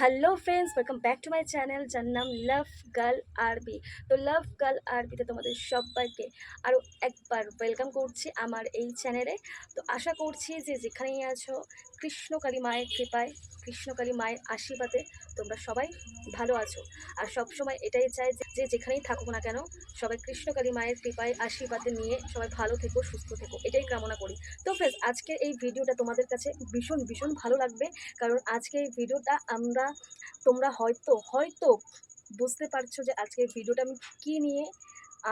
Hello friends, welcome back to my channel যার নাম লাভ girl আরবি। তো লাভ গার্ল আরবিতে তোমাদের সবাইকে আরও একবার ওয়েলকাম করছি আমার এই চ্যানেলে। তো আশা করছি যে যেখানেই আছো কৃষ্ণকালী মায়ের কৃপায়, কৃষ্ণকালী মায়ের আশীর্বাদে তোমরা সবাই ভালো আছো। আর সবসময় এটাই চাই যে যেখানেই থাকুক না কেন সবাই কৃষ্ণকালী মায়ের কৃপায় আশীর্বাদে নিয়ে সবাই ভালো থেকো, সুস্থ থেকো, এটাই কামনা করি। তো ফ্রেন্ডস, আজকের এই ভিডিওটা তোমাদের কাছে ভীষণ ভীষণ ভালো লাগবে, কারণ আজকে এই ভিডিওটা তোমরা হয়তো হয়তো বুঝতে পারছো যে আজকের ভিডিওটা আমি কী নিয়ে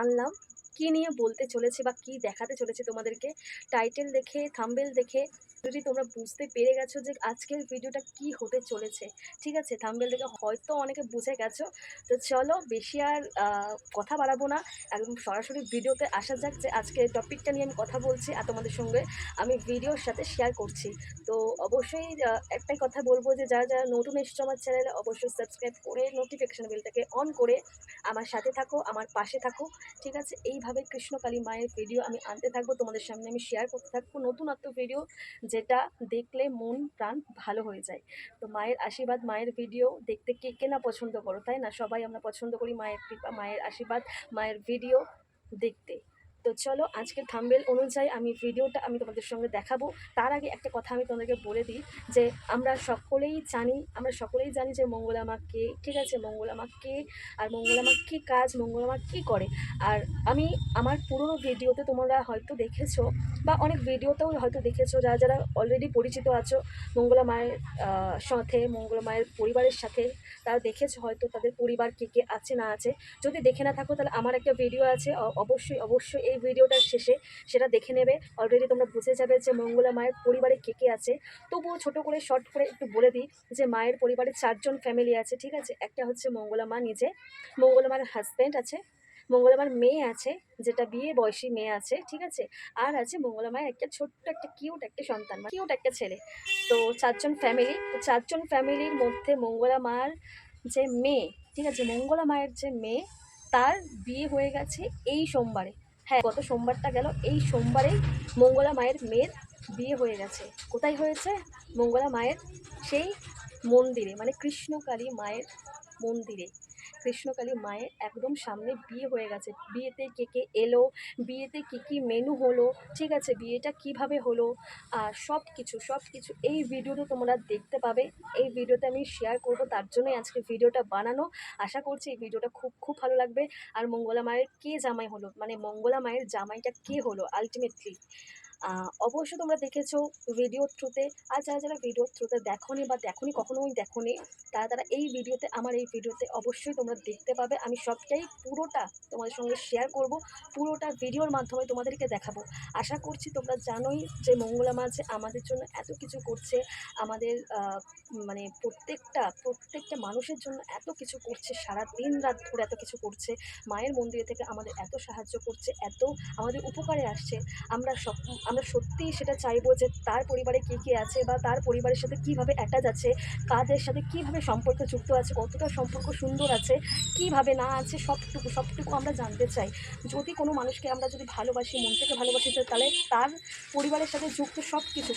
আনলাম, কী নিয়ে বলতে চলেছি বা কী দেখাতে চলেছি তোমাদেরকে। টাইটেল দেখে, থাম্বনেল দেখে যদি তোমরা বুঝতে পেরে গেছো যে আজকের ভিডিওটা কি হতে চলেছে, ঠিক আছে, থাম্বনেল দেখে হয়তো অনেকে বুঝে গেছো। তো চলো বেশি আর কথা বাড়াবো না, একদম সরাসরি ভিডিওতে আসা যাক যে আজকের টপিকটা নিয়ে আমি কথা বলছি আর তোমাদের সঙ্গে আমি ভিডিওর সাথে শেয়ার করছি। তো অবশ্যই একটাই কথা বলবো যে যারা যারা নতুন এসেছো আমার চ্যানেলে অবশ্যই সাবস্ক্রাইব করে নোটিফিকেশন বেলটাকে অন করে আমার সাথে থাকো, আমার পাশে থাকো, ঠিক আছে। এইভাবে কৃষ্ণকালী মায়ের ভিডিও আমি আনতে থাকবো, তোমাদের সামনে আমি শেয়ার করতে থাকবো নতুনত্ব ভিডিও, যেটা দেখলে মন প্রাণ ভালো হয়ে যায়। তো মায়ের আশীর্বাদ, মায়ের ভিডিও দেখতে কে কে না পছন্দ করো, তাই না? সবাই আমরা পছন্দ করি মায়ের কৃপা, মায়ের আশীর্বাদ, মায়ের ভিডিও দেখতে। তো চলো আজকে থাম্বনেল অনুযায়ী আমি ভিডিওটা আমি তোমাদের সঙ্গে দেখাবো। তার আগে একটা কথা আমি তোমাদেরকে বলে দিই যে আমরা সকলেই জানি যে মঙ্গলা মা কে, ঠিক আছে, মঙ্গলা মা কে, আর মঙ্গলা মা কী কাজ, মঙ্গলা মা কী করে। আর আমি আমার পুরনো ভিডিওতে তোমরা হয়তো দেখেছো বা অনেক ভিডিওতেও হয়তো দেখেছো, যারা যারা অলরেডি পরিচিত আছো মঙ্গলা মায়ের সাথে, মঙ্গলা মায়ের পরিবারের সাথে, তারা দেখেছো হয়তো তাদের পরিবার কে কে আছে না আছে। যদি দেখে না থাকো তাহলে আমার একটা ভিডিও আছে, অবশ্যই অবশ্যই এই ভিডিওটার শেষে সেটা দেখে নেবে। অলরেডি তোমরা বুঝে যাবে যে মঙ্গলা মায়ের পরিবারে কে কে আছে। তবুও ছোট করে শর্ট করে একটু বলে দিই যে মায়ের পরিবারে 4জন ফ্যামিলি আছে, ঠিক আছে। একটা হচ্ছে মঙ্গলা মা নিজে, মঙ্গলা মার হাজব্যান্ড আছে, মঙ্গলা মার মেয়ে আছে, যেটা বিয়ে বয়সী মেয়ে আছে, ঠিক আছে। আর আছে মঙ্গলা মায়ের একটা ছোট্ট একটা কিউট একটা সন্তান, কিউট একটা ছেলে। তো 4জন ফ্যামিলি, তো 4জন ফ্যামিলির মধ্যে মঙ্গলা মার যে মেয়ে, ঠিক আছে, মঙ্গলা মায়ের যে মেয়ে, তার বিয়ে হয়ে গেছে এই সোমবারে। হ্যাঁ, গত সোমবারটা গেল, এই সোমবারেই মঙ্গলা মায়ের মেয়ের বিয়ে হয়ে গেছে। কোথায় হয়েছে? মঙ্গলা মায়ের সেই মন্দিরে, মানে কৃষ্ণকালী মায়ের মন্দিরে। কৃষ্ণকালী মায়ের একদম সামনে বিয়ে হয়ে গেছে। বিয়েতে কে কে এলো, বিয়েতে কী কী মেনু হলো, ঠিক আছে, বিয়েটা কিভাবে হলো, আর সব কিছু সব কিছু এই ভিডিওতে তোমরা দেখতে পাবে। এই ভিডিওতে আমি শেয়ার করব, তার জন্যই আজকে ভিডিওটা বানানো। আশা করছি এই ভিডিওটা খুব খুব ভালো লাগবে। আর মঙ্গলা মায়ের কে জামাই হলো, মানে মঙ্গলা মায়ের জামাইটা কে হলো আলটিমেটলি, অবশ্যই তোমরা দেখেছো ভিডিওর থ্রুতে। আর যারা যারা ভিডিওর থ্রুতে দেখোনি বা দেখোনি, কখনোই দেখোনি, তারা তারা এই ভিডিওতে, আমার এই ভিডিওতে অবশ্যই তোমরা দেখতে পাবে। আমি সবটাই পুরোটা তোমাদের সঙ্গে শেয়ার করব, পুরোটা ভিডিওর মাধ্যমে তোমাদেরকে দেখাবো। আশা করছি তোমরা জানোই যে মঙ্গলা মা যে আমাদের জন্য এত কিছু করছে, আমাদের মানে প্রত্যেকটা মানুষের জন্য এত কিছু করছে, সারা দিন রাত ধরে এত কিছু করছে। মায়ের মন্দির থেকে আমাদের এত সাহায্য করছে, এত আমাদের উপকারে আসছে। আমরা সব আমরা সত্যিই সেটা চাইবো যে তার পরিবারে কে কে আছে বা তার পরিবারের সাথে কীভাবে অ্যাটাচ আছে, কাদের সাথে কীভাবে সম্পর্ক যুক্ত আছে, কতটা সম্পর্ক সুন্দর আছে, কীভাবে না আছে, সবটুকু সবটুকু আমরা জানতে চাই। যদি কোনো মানুষকে আমরা যদি ভালোবাসি, মন থেকে ভালোবাসি, তাহলে তার পরিবারের সাথে যুক্ত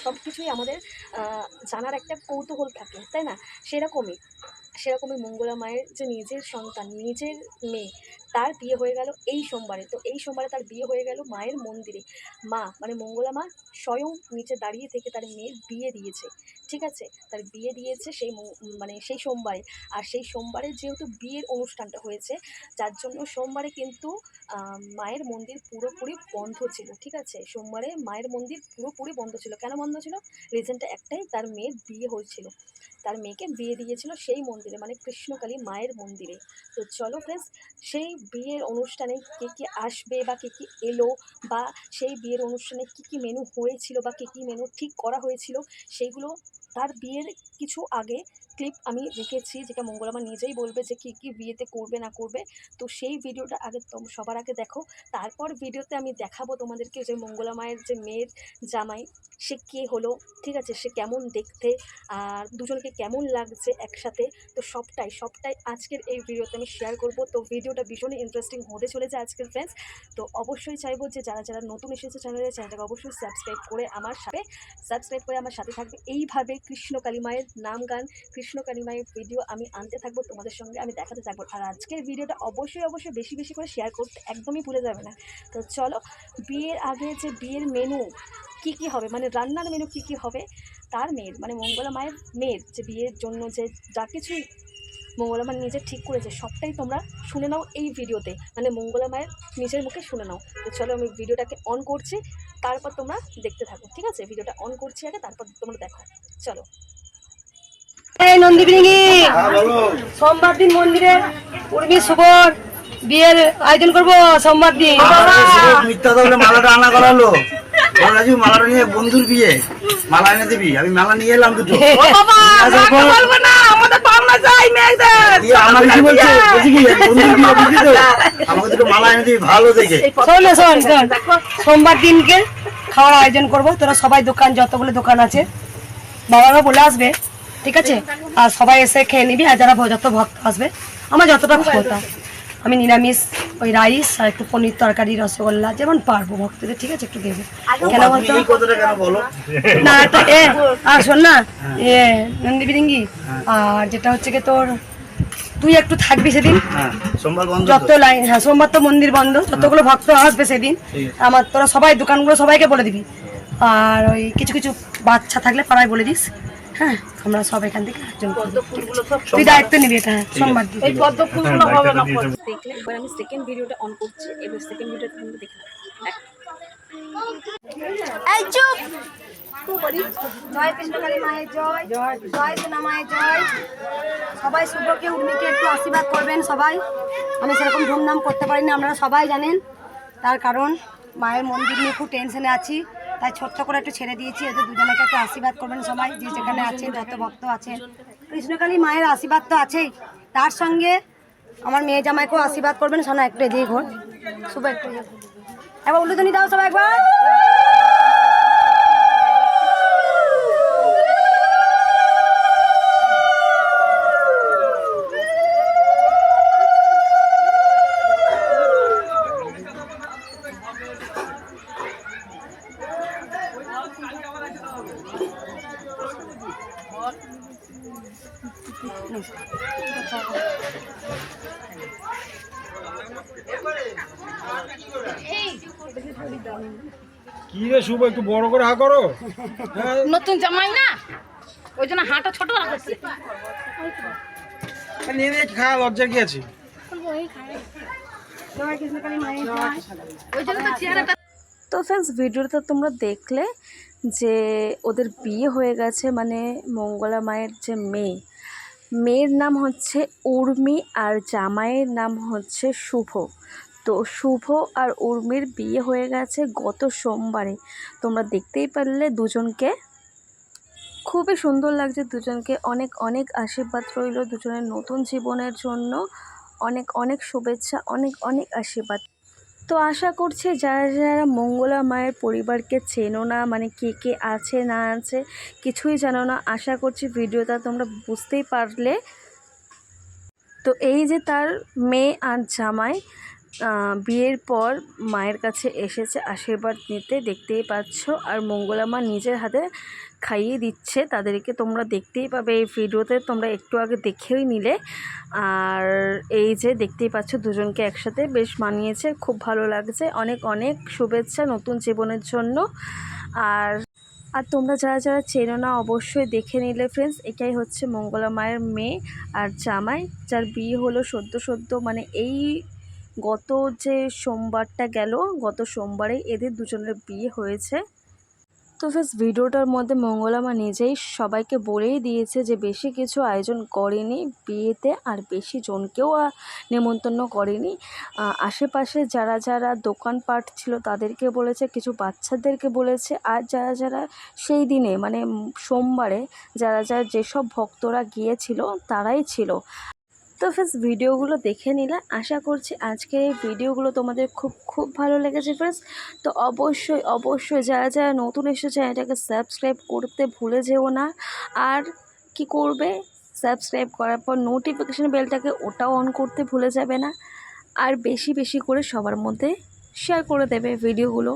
সব কিছুই আমাদের জানার একটা কৌতূহল থাকে, তাই না? সেরকমই মঙ্গলা মায়ের যে নিজের সন্তান, নিজের মেয়ে, তার বিয়ে হয়ে গেল এই সোমবারে। তো এই সোমবারে তার বিয়ে হয়ে গেল মায়ের মন্দিরে। মা মানে মঙ্গলা মা স্বয়ং নিচে দাঁড়িয়ে থেকে তার মেয়ের বিয়ে দিয়েছে, ঠিক আছে। তার বিয়ে দিয়েছে সেই মানে সেই সোমবারে। আর সেই সোমবারে যেহেতু বিয়ের অনুষ্ঠানটা হয়েছে, যার জন্য সোমবারে কিন্তু মায়ের মন্দির পুরোপুরি বন্ধ ছিল, ঠিক আছে। সোমবারে মায়ের মন্দির পুরোপুরি বন্ধ ছিল। কেন বন্ধ ছিল? রিজনটা একটাই, তার মেয়ের বিয়ে হয়েছিল, তার মেয়েকে বিয়ে দিয়েছিল সেই মন্দিরে, মানে কৃষ্ণকালী মায়ের মন্দিরে। তো চলো ফ্রেন্ডস, সেই বিয়ের অনুষ্ঠানে কে কে আসবে বা কে কে এলো, বা সেই বিয়ের অনুষ্ঠানে কী কী মেনু হয়েছিল বা কী কী মেনু ঠিক করা হয়েছিল, সেইগুলো তার বিয়ের কিছু আগে ক্লিপ আমি রেখেছি, যেটা মঙ্গলা মা নিজেই বলবে যে কী কী বিয়েতে করবে না করবে। তো সেই ভিডিওটা আগে সবার আগে দেখো, তারপর ভিডিওতে আমি দেখাবো তোমাদেরকে যে মঙ্গলা মায়ের যে মেয়ের জামাই, সে কে হলো, ঠিক আছে, সে কেমন দেখতে, আর দুজনকে কেমন লাগছে একসাথে। তো সবটাই আজকের এই ভিডিওতে আমি শেয়ার করব। তো ভিডিওটা ভীষণই ইন্টারেস্টিং হতে চলেছে আজকের ফ্রেন্ডস। তো অবশ্যই চাইবো যে যারা নতুন এসেছে চ্যানেলটাকে অবশ্যই সাবস্ক্রাইব করে আমার সাথে থাকবে। এইভাবে কৃষ্ণকালী মায়ের নাম গান, কৃষ্ণকালী মায়ের ভিডিও আমি আনতে থাকবো, তোমাদের সঙ্গে আমি দেখাতে থাকবো। আর আজকের ভিডিওটা অবশ্যই বেশি করে শেয়ার করতে একদমই ভুলে যাবে না। তো চলো, বিয়ের আগে যে বিয়ের মেনু কি হবে, মানে রান্নার মেনু কি হবে, তার মেয়ের মানে মঙ্গলা মায়ের মেয়ের যে বিয়ের জন্য যে যা কিছুই মঙ্গলা মা নিজে ঠিক করেছে সবটাই তোমরা শুনে নাও এই ভিডিওতে, মানে মঙ্গলা মায়ের নিজের মুখে শুনে নাও। তো চলো আমি ভিডিওটাকে অন করছি, তারপর তোমরা দেখতে থাকো, ঠিক আছে? ভিডিওটা অন করছি আগে, তারপর তোমরা দেখো। চলো। এই নন্দীবিঙ্গি সোমবার দিন মন্দিরে উর্মি শুভর বিয়ের আয়োজন করবো সোমবার দিন। মিথ্যা তাহলে মালাটা আনা করালো, মালাটা নিয়ে বন্ধুর বিয়ে মালা এনে দিবি, আমি মালা নিয়ে এলাম দুটো। আমাকে দুটো মালা এনে দিবি ভালো দেখে। শোন সোমবার দিনকে খাওয়ার আয়োজন করবো, তোরা সবাই দোকান যতগুলো দোকান আছে বাবারা বলে আসবে, ঠিক আছে? আর সবাই এসে খেয়ে নিবি, আর যারা যত ভক্ত আসবে আমার যতটা ক্ষমতা আমি নিরামিষ ওই রাইস আর একটু পনির তরকারি রসগোল্লা যেমন পারবো ভক্তদের, ঠিক আছে? একটু দেবো কেন বলতো না আর শোন না নন্দী বিরিঙ্গি, আর যেটা হচ্ছে কি তোর তুই একটু থাকবি সেদিন, যত লাইন, হ্যাঁ সোমবার তো মন্দির বন্ধ, যতগুলো ভক্ত আসবে সেদিন আমার তোরা সবাই দোকানগুলো সবাইকে বলে দিবি। আর ওই কিছু বাচ্চা থাকলে পাড়ায় বলে দিস, হ্যাঁ আমরা সব এখান থেকে একজন তুই দায়িত্ব নিবি এটা। হ্যাঁ সোমবার দিন দেখলে এবার আমি সেকেন্ড ভিডিওটা অন করছি, এবার সেকেন্ড ভিডিওটা তোমরা দেখে এই চুপ জয় কৃষ্ণকালী মায়ের জয়, জয় সোনা মায়ের জয়। সবাই শুভকে উর্মিকে একটু আশীর্বাদ করবেন সবাই। আমি সেরকম ধুমধাম করতে পারি না, আপনারা সবাই জানেন, তার কারণ মায়ের মন্দির নিয়ে খুব টেনশনে আছি, তাই ছোট্ট করে একটু ছেড়ে দিয়েছি। ওদের দুজনকে একটু আশীর্বাদ করবেন সবাই, যে যেখানে আছেন যত ভক্ত আছেন। কৃষ্ণকালী মায়ের আশীর্বাদ তো আছেই, তার সঙ্গে আমার মেয়ে জামাইকেও আশীর্বাদ করবেন। শোনা একটু এদিকে ঘর, শুভ একটু একবার উল্লুধনী দাও সবাই একবার। কি রে শুভ, একটু বড় করে হা করো। নতুন জামাই না, ওই জন্য হাঁটা ছোট রাখছে। নিয়ে নিয়ে খা, লজ্জা কি আছে? তো ফ্রেন্ডস, ভিডিওটা তোমরা দেখলে যে ওদের বিয়ে হয়ে গেছে, মানে মঙ্গলা মায়ের যে মেয়ের নাম হচ্ছে উর্মি আর জামাইয়ের নাম হচ্ছে শুভ। তো শুভ আর উর্মির বিয়ে হয়ে গেছে গত সোমবারে, তোমরা দেখতেই পারলে দুজনকে। খুবই সুন্দর লাগছে দুজনকে, অনেক আশীর্বাদ রইল দুজনের নতুন জীবনের জন্য, অনেক শুভেচ্ছা, অনেক আশীর্বাদ। তো আশা করছি যারা মঙ্গলা মায়ের পরিবারকে চেনো না, মানে কে আছে না আছে কিছুই জানো না, আশা করছি ভিডিওটা তোমরা বুঝতেই পারলে। তো এই যে তার মেয়ে আর জামাই বিয়ের পর মায়ের কাছে এসেছে আশীর্বাদ নিতে, দেখতেই পাচ্ছ। আর মঙ্গলা মা নিজের হাতে খাইয়ে দিচ্ছে তাদেরকে, তোমরা দেখতেই পাবে এই ভিডিওতে, তোমরা একটু আগে দেখেই নিলে। আর এই যে দেখতেই পাচ্ছ দুজনকে একসাথে বেশ মানিয়েছে, খুব ভালো লাগছে। অনেক শুভেচ্ছা নতুন জীবনের জন্য। আর তোমরা যারা চেনো না অবশ্যই দেখে নিলে ফ্রেন্ডস। এটাই হচ্ছে মঙ্গলা মায়ের মেয়ে আর জামাই, যার বিয়ে হলো সদ্য, মানে এই গত যে সোমবারটা গেল, গত সোমবারে এদের দুজনের বিয়ে হয়েছে। তো ফ্রেন্ডস, ভিডিওটার মধ্যে মঙ্গলা মা নিজেই সবাইকে বলেই দিয়েছে যে বেশি কিছু আয়োজন করেনি বিয়েতে, আর বেশি জনকেও নেমন্তন্ন করেনি। আশেপাশে যারা দোকানপাট ছিল তাদেরকে বলেছে, কিছু বাচ্চাদেরকে বলেছে, আর যারা সেই দিনে মানে সোমবারে যারা যেসব ভক্তরা গিয়েছিল তারাই ছিল। তো ফ্রেন্ডস, ভিডিওগুলো দেখে নিলে, আশা করছি আজকের এই ভিডিওগুলো তোমাদের খুব ভালো লেগেছে ফ্রেন্ডস। তো অবশ্যই যারা নতুন এসেছে চ্যানেলটাকে সাবস্ক্রাইব করতে ভুলে যেও না। আর কি করবে, সাবস্ক্রাইব করার পর নোটিফিকেশান বেলটাকে ওটাও অন করতে ভুলে যাবে না। আর বেশি বেশি করে সবার মধ্যে শেয়ার করে দেবে ভিডিওগুলো।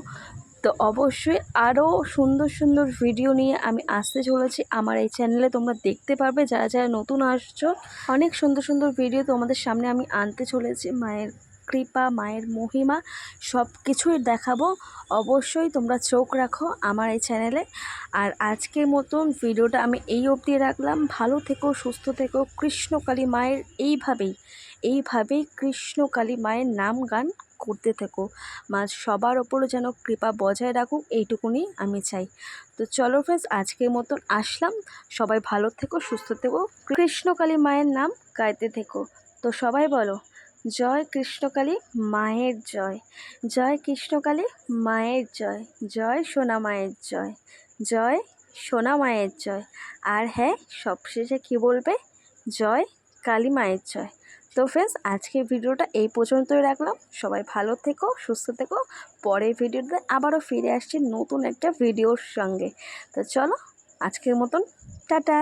তো অবশ্যই আরও সুন্দর সুন্দর ভিডিও নিয়ে আমি আসতে চলেছি আমার এই চ্যানেলে, তোমরা দেখতে পারবে যারা যারা নতুন আসছো। অনেক সুন্দর সুন্দর ভিডিও তোমাদের সামনে আমি আনতে চলেছি, মায়ের কৃপা, মায়ের মহিমা সব কিছুই দেখাবো। অবশ্যই তোমরা চোখ রাখো আমার এই চ্যানেলে। আর আজকের মতন ভিডিওটা আমি এই অবধি রাখলাম। ভালো থেকো, সুস্থ থেকো, কৃষ্ণকালী মায়ের এইভাবেই কৃষ্ণকালী মায়ের নাম গান করতে থেকো। মা সবার ওপরও যেন কৃপা বজায় রাখুক, এইটুকুনি আমি চাই। তো চলো ফ্রেন্ডস, আজকের মতন আসলাম। সবাই ভালো থেকো, সুস্থ থেকো, কৃষ্ণকালী মায়ের নাম গাইতে থেকো। তো সবাই বলো, জয় কৃষ্ণকালী মায়ের জয়, জয় কৃষ্ণকালী মায়ের জয়, জয় সোনা মায়ের জয়, জয় সোনা মায়ের জয়। আর হ্যাঁ, সবশেষে কী বলবে? জয় কালী মায়ের জয়। তো ফ্রেন্ডস, আজকের ভিডিওটা এই পর্যন্তই রাখলাম। সবাই ভালো থেকো, সুস্থ থেকো। পরের ভিডিওতে আবারও ফিরে আসছি নতুন একটা ভিডিওর সঙ্গে। তো চলো, আজকের মতন টাটা।